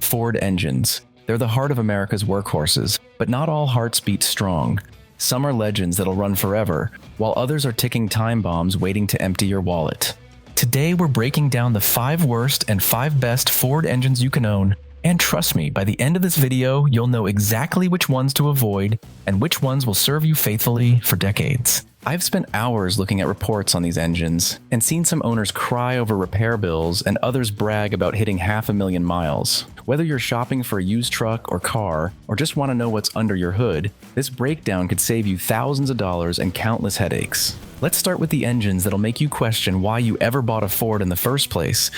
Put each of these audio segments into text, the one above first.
Ford engines. They're the heart of America's workhorses, but not all hearts beat strong. Some are legends that'll run forever, while others are ticking time bombs waiting to empty your wallet. Today we're breaking down the 5 worst and 5 best Ford engines you can own. And trust me, by the end of this video, you'll know exactly which ones to avoid and which ones will serve you faithfully for decades. I've spent hours looking at reports on these engines and seen some owners cry over repair bills and others brag about hitting 500,000 miles. Whether you're shopping for a used truck or car, or just want to know what's under your hood, this breakdown could save you thousands of dollars and countless headaches. Let's start with the engines that'll make you question why you ever bought a Ford in the first place.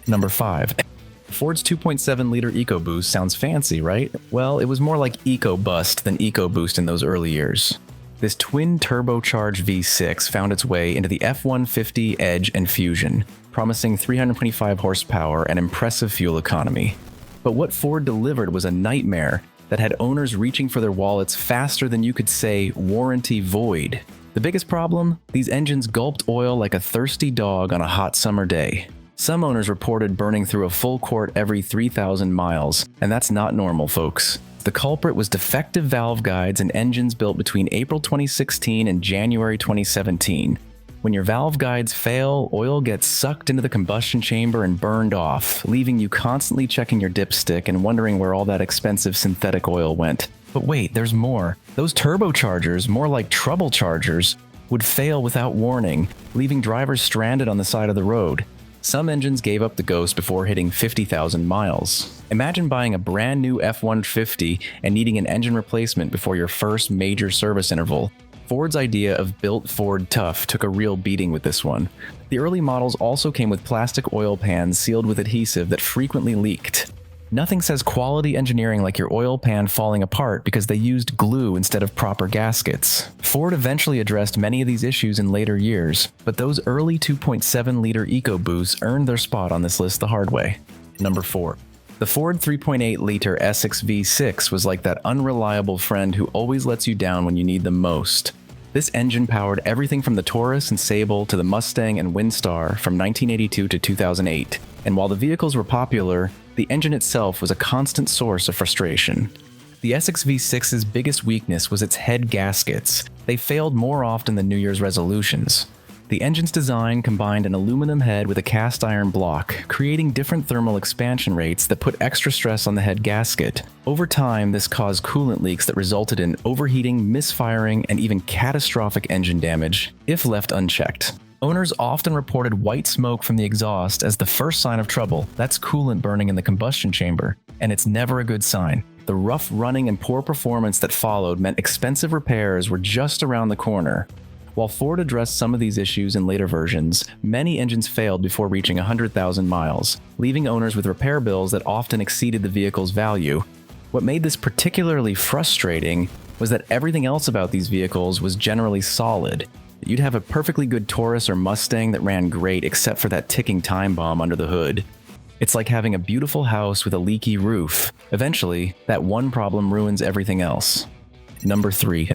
Number 5. Ford's 2.7 liter EcoBoost sounds fancy, right? Well, it was more like EcoBust than EcoBoost in those early years. This twin turbocharged V6 found its way into the F-150 Edge and Fusion, promising 325 horsepower and impressive fuel economy. But what Ford delivered was a nightmare that had owners reaching for their wallets faster than you could say warranty void. The biggest problem? These engines gulped oil like a thirsty dog on a hot summer day. Some owners reported burning through a full quart every 3,000 miles, and that's not normal, folks. The culprit was defective valve guides in engines built between April 2016 and January 2017. When your valve guides fail, oil gets sucked into the combustion chamber and burned off, leaving you constantly checking your dipstick and wondering where all that expensive synthetic oil went. But wait, there's more. Those turbochargers, more like trouble chargers, would fail without warning, leaving drivers stranded on the side of the road. Some engines gave up the ghost before hitting 50,000 miles. Imagine buying a brand new F-150 and needing an engine replacement before your first major service interval. Ford's idea of built Ford tough took a real beating with this one. The early models also came with plastic oil pans sealed with adhesive that frequently leaked. Nothing says quality engineering like your oil pan falling apart because they used glue instead of proper gaskets. Ford eventually addressed many of these issues in later years, but those early 2.7 liter EcoBoosts earned their spot on this list the hard way. Number 4. The Ford 3.8 Liter Essex V6 was like that unreliable friend who always lets you down when you need them most. This engine powered everything from the Taurus and Sable to the Mustang and Windstar from 1982 to 2008, and while the vehicles were popular, the engine itself was a constant source of frustration. The Essex V6's biggest weakness was its head gaskets. They failed more often than New Year's resolutions. The engine's design combined an aluminum head with a cast iron block, creating different thermal expansion rates that put extra stress on the head gasket. Over time, this caused coolant leaks that resulted in overheating, misfiring, and even catastrophic engine damage, if left unchecked. Owners often reported white smoke from the exhaust as the first sign of trouble. That's coolant burning in the combustion chamber, and it's never a good sign. The rough running and poor performance that followed meant expensive repairs were just around the corner. While Ford addressed some of these issues in later versions, many engines failed before reaching 100,000 miles, leaving owners with repair bills that often exceeded the vehicle's value. What made this particularly frustrating was that everything else about these vehicles was generally solid. You'd have a perfectly good Taurus or Mustang that ran great except for that ticking time bomb under the hood. It's like having a beautiful house with a leaky roof. Eventually, that one problem ruins everything else. Number 3.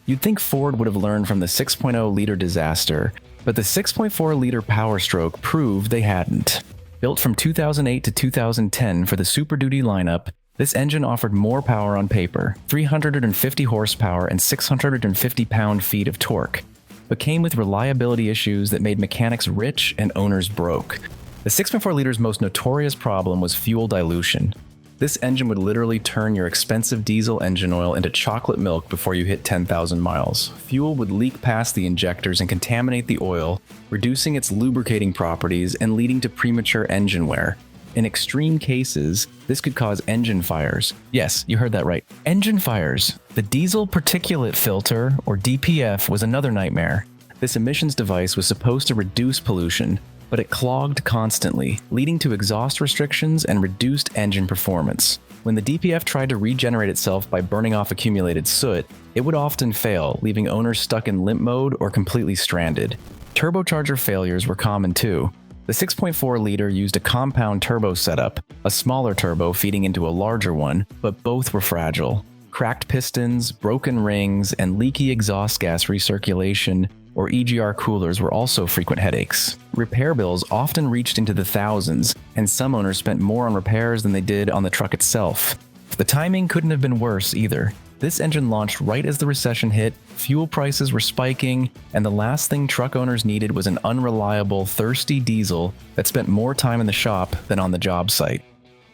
You'd think Ford would have learned from the 6.0 liter disaster, but the 6.4 liter Power Stroke proved they hadn't. Built from 2008 to 2010 for the Super Duty lineup, this engine offered more power on paper, 350 horsepower and 650 pound-feet of torque, but came with reliability issues that made mechanics rich and owners broke. The 6.4 liter's most notorious problem was fuel dilution. This engine would literally turn your expensive diesel engine oil into chocolate milk before you hit 10,000 miles. Fuel would leak past the injectors and contaminate the oil, reducing its lubricating properties and leading to premature engine wear. In extreme cases, this could cause engine fires. Yes, you heard that right. Engine fires. The diesel particulate filter, or DPF, was another nightmare. This emissions device was supposed to reduce pollution, but it clogged constantly, leading to exhaust restrictions and reduced engine performance. When the DPF tried to regenerate itself by burning off accumulated soot, it would often fail, leaving owners stuck in limp mode or completely stranded. Turbocharger failures were common too. The 6.4 liter used a compound turbo setup, a smaller turbo feeding into a larger one, but both were fragile. Cracked pistons, broken rings, and leaky exhaust gas recirculation or EGR coolers were also frequent headaches. Repair bills often reached into the thousands, and some owners spent more on repairs than they did on the truck itself. The timing couldn't have been worse either. This engine launched right as the recession hit, fuel prices were spiking, and the last thing truck owners needed was an unreliable, thirsty diesel that spent more time in the shop than on the job site.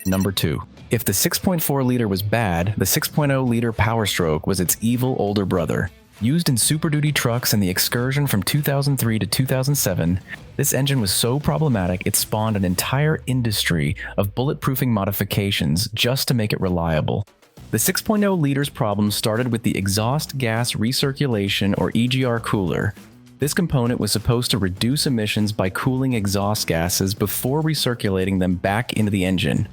Number 2. If the 6.4 liter was bad, the 6.0 liter Power Stroke was its evil older brother. Used in Super Duty trucks and the Excursion from 2003 to 2007, this engine was so problematic it spawned an entire industry of bulletproofing modifications just to make it reliable. The 6.0 liter's problem started with the exhaust gas recirculation or EGR cooler. This component was supposed to reduce emissions by cooling exhaust gases before recirculating them back into the engine.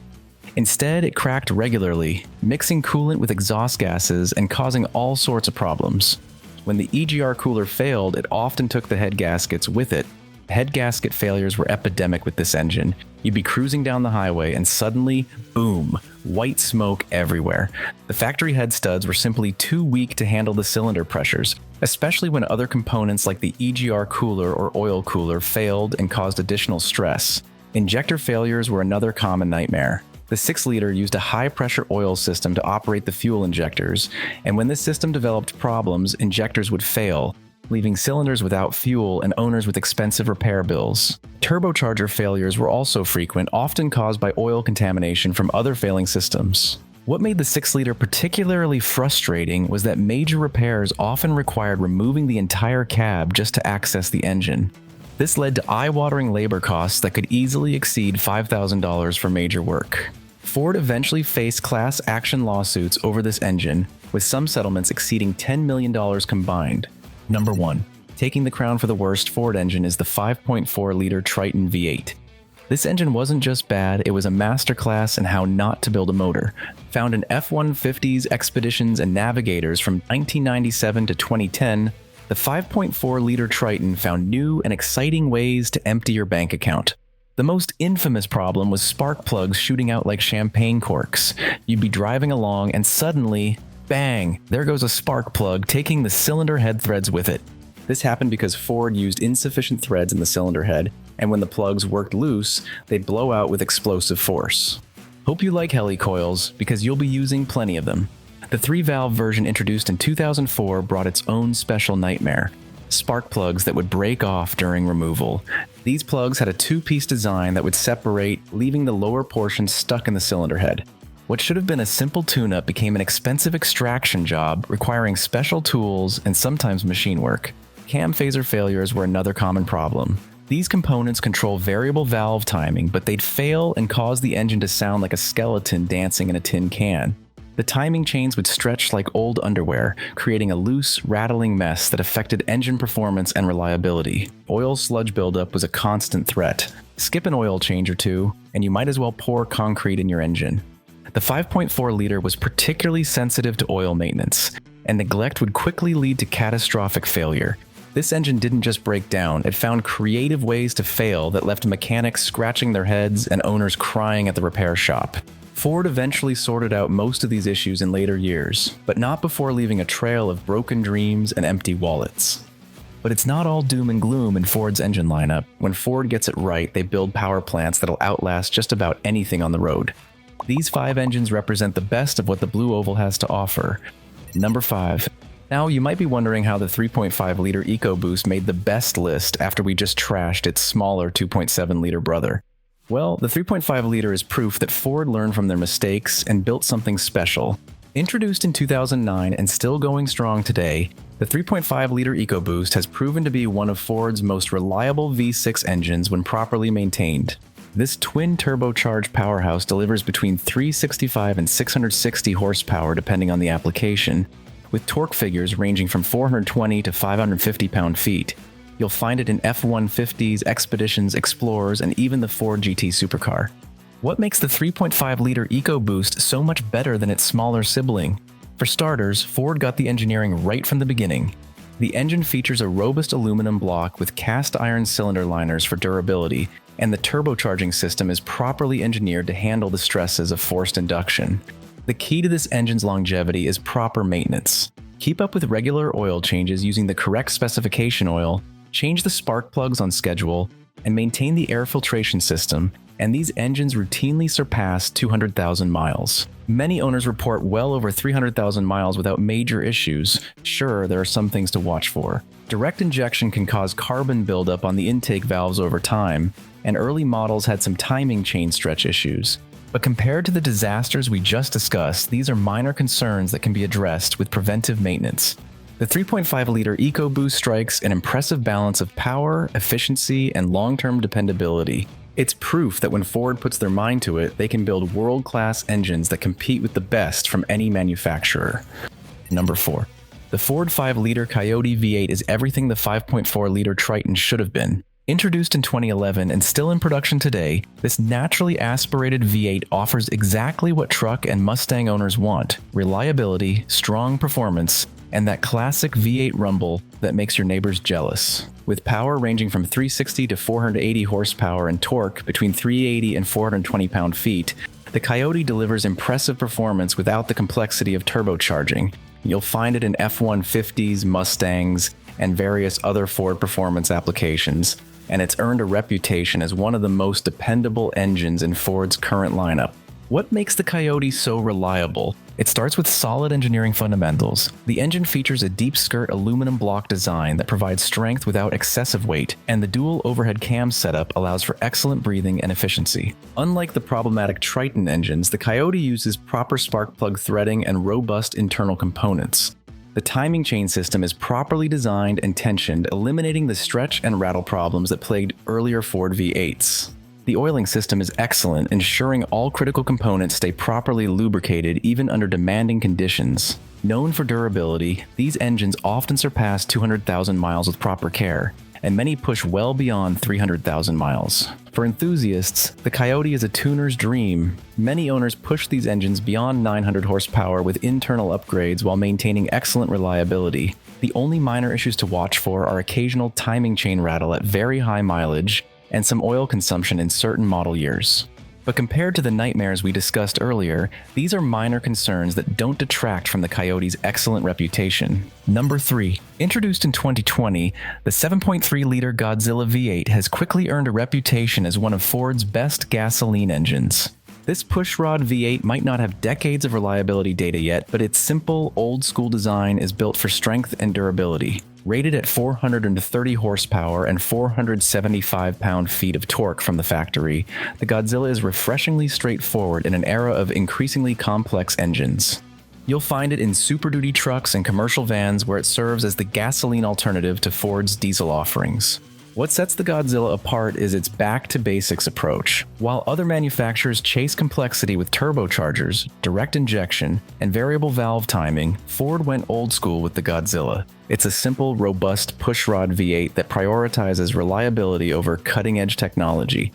Instead, it cracked regularly, mixing coolant with exhaust gases and causing all sorts of problems. When the EGR cooler failed, it often took the head gaskets with it. Head gasket failures were epidemic with this engine. You'd be cruising down the highway and suddenly, boom, white smoke everywhere. The factory head studs were simply too weak to handle the cylinder pressures, especially when other components like the EGR cooler or oil cooler failed and caused additional stress. Injector failures were another common nightmare. The 6-liter used a high-pressure oil system to operate the fuel injectors, and when this system developed problems, injectors would fail, leaving cylinders without fuel and owners with expensive repair bills. Turbocharger failures were also frequent, often caused by oil contamination from other failing systems. What made the 6-liter particularly frustrating was that major repairs often required removing the entire cab just to access the engine. This led to eye-watering labor costs that could easily exceed $5,000 for major work. Ford eventually faced class action lawsuits over this engine, with some settlements exceeding $10 million combined. Number 1. Taking the crown for the worst Ford engine is the 5.4 liter Triton V8. This engine wasn't just bad, it was a masterclass in how not to build a motor. Found in F-150s, Expeditions, and Navigators from 1997 to 2010, the 5.4 liter Triton found new and exciting ways to empty your bank account. The most infamous problem was spark plugs shooting out like champagne corks. You'd be driving along and suddenly, bang, there goes a spark plug taking the cylinder head threads with it. This happened because Ford used insufficient threads in the cylinder head, and when the plugs worked loose, they'd blow out with explosive force. Hope you like heli coils, because you'll be using plenty of them. The 3-valve version introduced in 2004 brought its own special nightmare: spark plugs that would break off during removal. These plugs had a 2-piece design that would separate, leaving the lower portion stuck in the cylinder head. What should have been a simple tune-up became an expensive extraction job requiring special tools and sometimes machine work. Cam phaser failures were another common problem. These components control variable valve timing, but they'd fail and cause the engine to sound like a skeleton dancing in a tin can. The timing chains would stretch like old underwear, creating a loose, rattling mess that affected engine performance and reliability. Oil sludge buildup was a constant threat. Skip an oil change or two, and you might as well pour concrete in your engine. The 5.4 liter was particularly sensitive to oil maintenance, and neglect would quickly lead to catastrophic failure. This engine didn't just break down, it found creative ways to fail that left mechanics scratching their heads and owners crying at the repair shop. Ford eventually sorted out most of these issues in later years, but not before leaving a trail of broken dreams and empty wallets. But it's not all doom and gloom in Ford's engine lineup. When Ford gets it right, they build power plants that'll outlast just about anything on the road. These 5 engines represent the best of what the Blue Oval has to offer. Number 5. Now, you might be wondering how the 3.5 liter EcoBoost made the best list after we just trashed its smaller 2.7 liter brother. Well, the 3.5 liter is proof that Ford learned from their mistakes and built something special. Introduced in 2009 and still going strong today, the 3.5 liter EcoBoost has proven to be one of Ford's most reliable V6 engines when properly maintained. This twin turbocharged powerhouse delivers between 365 and 660 horsepower depending on the application, with torque figures ranging from 420 to 550 pound-feet. You'll find it in F-150s, Expeditions, Explorers, and even the Ford GT supercar. What makes the 3.5 liter EcoBoost so much better than its smaller sibling? For starters, Ford got the engineering right from the beginning. The engine features a robust aluminum block with cast iron cylinder liners for durability, and the turbocharging system is properly engineered to handle the stresses of forced induction. The key to this engine's longevity is proper maintenance. Keep up with regular oil changes using the correct specification oil, change the spark plugs on schedule, and maintain the air filtration system, and these engines routinely surpass 200,000 miles. Many owners report well over 300,000 miles without major issues. Sure, there are some things to watch for. Direct injection can cause carbon buildup on the intake valves over time, and early models had some timing chain stretch issues. But compared to the disasters we just discussed, these are minor concerns that can be addressed with preventive maintenance. The 3.5-liter EcoBoost strikes an impressive balance of power, efficiency, and long-term dependability. It's proof that when Ford puts their mind to it, they can build world-class engines that compete with the best from any manufacturer. Number 4. The Ford 5-liter Coyote V8 is everything the 5.4-liter Triton should have been. Introduced in 2011 and still in production today, this naturally aspirated V8 offers exactly what truck and Mustang owners want: reliability, strong performance, and that classic V8 rumble that makes your neighbors jealous. With power ranging from 360 to 480 horsepower and torque between 380 and 420 pound-feet, the Coyote delivers impressive performance without the complexity of turbocharging. You'll find it in F-150s, Mustangs, and various other Ford performance applications, and it's earned a reputation as one of the most dependable engines in Ford's current lineup. What makes the Coyote so reliable? It starts with solid engineering fundamentals. The engine features a deep skirt aluminum block design that provides strength without excessive weight, and the dual overhead cam setup allows for excellent breathing and efficiency. Unlike the problematic Triton engines, the Coyote uses proper spark plug threading and robust internal components. The timing chain system is properly designed and tensioned, eliminating the stretch and rattle problems that plagued earlier Ford V8s. The oiling system is excellent, ensuring all critical components stay properly lubricated even under demanding conditions. Known for durability, these engines often surpass 200,000 miles with proper care, and many push well beyond 300,000 miles. For enthusiasts, the Coyote is a tuner's dream. Many owners push these engines beyond 900 horsepower with internal upgrades while maintaining excellent reliability. The only minor issues to watch for are occasional timing chain rattle at very high mileage, and some oil consumption in certain model years. But compared to the nightmares we discussed earlier, these are minor concerns that don't detract from the Coyote's excellent reputation. Number 3. Introduced in 2020, the 7.3-liter Godzilla V8 has quickly earned a reputation as one of Ford's best gasoline engines. This pushrod V8 might not have decades of reliability data yet, but its simple, old-school design is built for strength and durability. Rated at 430 horsepower and 475 pound-feet of torque from the factory, the Godzilla is refreshingly straightforward in an era of increasingly complex engines. You'll find it in Super Duty trucks and commercial vans where it serves as the gasoline alternative to Ford's diesel offerings. What sets the Godzilla apart is its back-to-basics approach. While other manufacturers chase complexity with turbochargers, direct injection, and variable valve timing, Ford went old school with the Godzilla. It's a simple, robust pushrod V8 that prioritizes reliability over cutting-edge technology.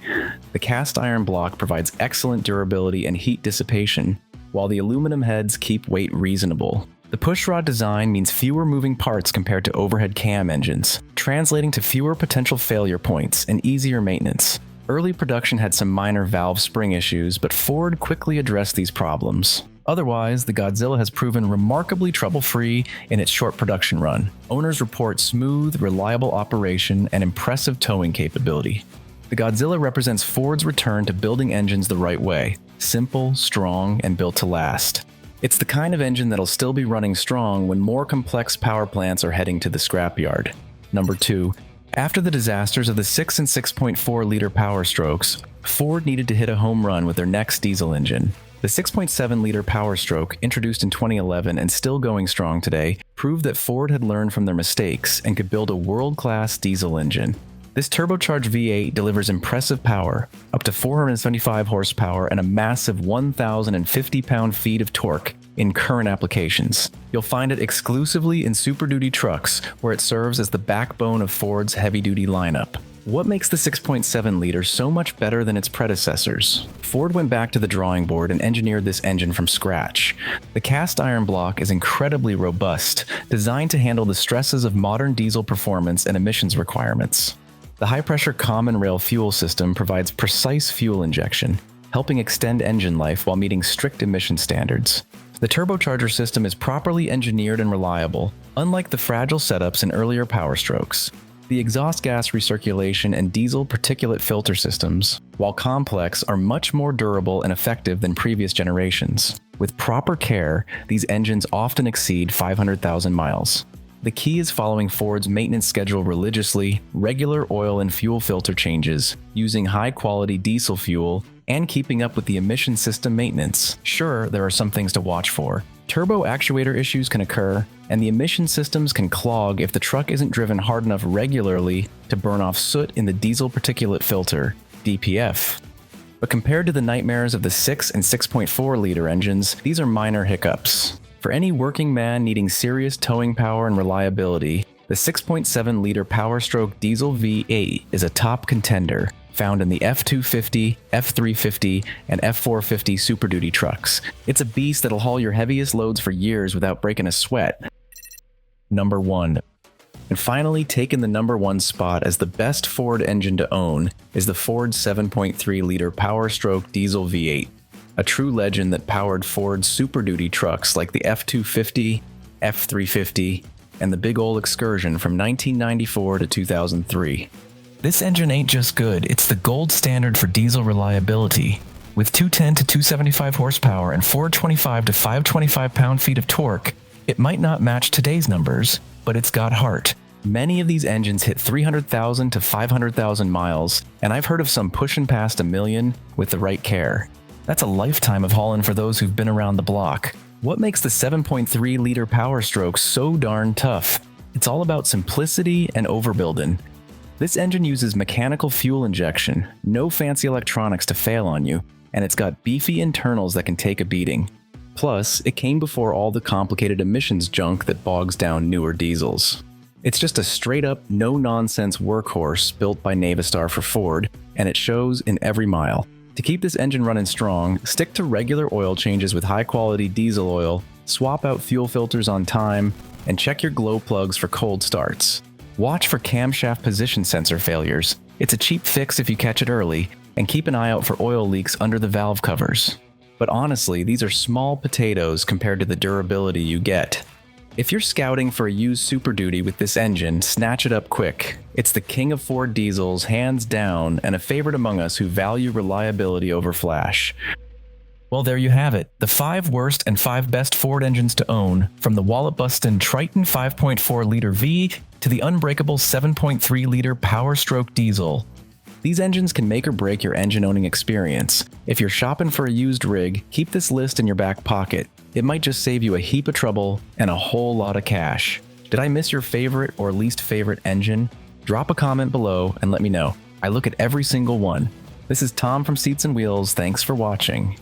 The cast iron block provides excellent durability and heat dissipation, while the aluminum heads keep weight reasonable. The pushrod design means fewer moving parts compared to overhead cam engines, translating to fewer potential failure points and easier maintenance. Early production had some minor valve spring issues, but Ford quickly addressed these problems. Otherwise, the Godzilla has proven remarkably trouble-free in its short production run. Owners report smooth, reliable operation and impressive towing capability. The Godzilla represents Ford's return to building engines the right way: simple, strong, and built to last. It's the kind of engine that'll still be running strong when more complex power plants are heading to the scrapyard. Number 2. After the disasters of the 6 and 6.4-liter Power Strokes, Ford needed to hit a home run with their next diesel engine. The 6.7-liter Power Stroke, introduced in 2011 and still going strong today, proved that Ford had learned from their mistakes and could build a world-class diesel engine. This turbocharged V8 delivers impressive power, up to 475 horsepower and a massive 1,050 pound-feet of torque in current applications. You'll find it exclusively in Super Duty trucks, where it serves as the backbone of Ford's heavy-duty lineup. What makes the 6.7-liter so much better than its predecessors? Ford went back to the drawing board and engineered this engine from scratch. The cast iron block is incredibly robust, designed to handle the stresses of modern diesel performance and emissions requirements. The high-pressure common rail fuel system provides precise fuel injection, helping extend engine life while meeting strict emission standards. The turbocharger system is properly engineered and reliable, unlike the fragile setups in earlier Power Strokes. The exhaust gas recirculation and diesel particulate filter systems, while complex, are much more durable and effective than previous generations. With proper care, these engines often exceed 500,000 miles. The key is following Ford's maintenance schedule religiously, regular oil and fuel filter changes, using high-quality diesel fuel, and keeping up with the emission system maintenance. Sure, there are some things to watch for. Turbo actuator issues can occur, and the emission systems can clog if the truck isn't driven hard enough regularly to burn off soot in the diesel particulate filter, DPF. But compared to the nightmares of the 6 and 6.4 liter engines, these are minor hiccups. For any working man needing serious towing power and reliability, the 6.7 liter Power Stroke Diesel V8 is a top contender, found in the F250, F350, and F450 Super Duty trucks. It's a beast that'll haul your heaviest loads for years without breaking a sweat. Number 1. And finally, taking the number 1 spot as the best Ford engine to own is the Ford 7.3 liter Power Stroke Diesel V8, a true legend that powered Ford's Super Duty trucks like the F250, F350, and the Big Ol' Excursion from 1994 to 2003. This engine ain't just good, it's the gold standard for diesel reliability. With 210 to 275 horsepower and 425 to 525 pound-feet of torque, it might not match today's numbers, but it's got heart. Many of these engines hit 300,000 to 500,000 miles, and I've heard of some pushing past a million with the right care. That's a lifetime of hauling for those who've been around the block. What makes the 7.3 liter Power Stroke so darn tough? It's all about simplicity and overbuilding. This engine uses mechanical fuel injection, no fancy electronics to fail on you, and it's got beefy internals that can take a beating. Plus, it came before all the complicated emissions junk that bogs down newer diesels. It's just a straight-up, no-nonsense workhorse built by Navistar for Ford, and it shows in every mile. To keep this engine running strong, stick to regular oil changes with high-quality diesel oil, swap out fuel filters on time, and check your glow plugs for cold starts. Watch for camshaft position sensor failures. It's a cheap fix if you catch it early, and keep an eye out for oil leaks under the valve covers. But honestly, these are small potatoes compared to the durability you get. If you're scouting for a used Super Duty with this engine, snatch it up quick. It's the king of Ford diesels, hands down, and a favorite among us who value reliability over flash. Well, there you have it, the 5 worst and 5 best Ford engines to own, from the wallet-bustin' Triton 5.4 liter V to the unbreakable 7.3 liter Power Stroke diesel. These engines can make or break your engine-owning experience. If you're shopping for a used rig, keep this list in your back pocket. It might just save you a heap of trouble and a whole lot of cash. Did I miss your favorite or least favorite engine? Drop a comment below and let me know. I look at every single one. This is Tom from Seats and Wheels. Thanks for watching.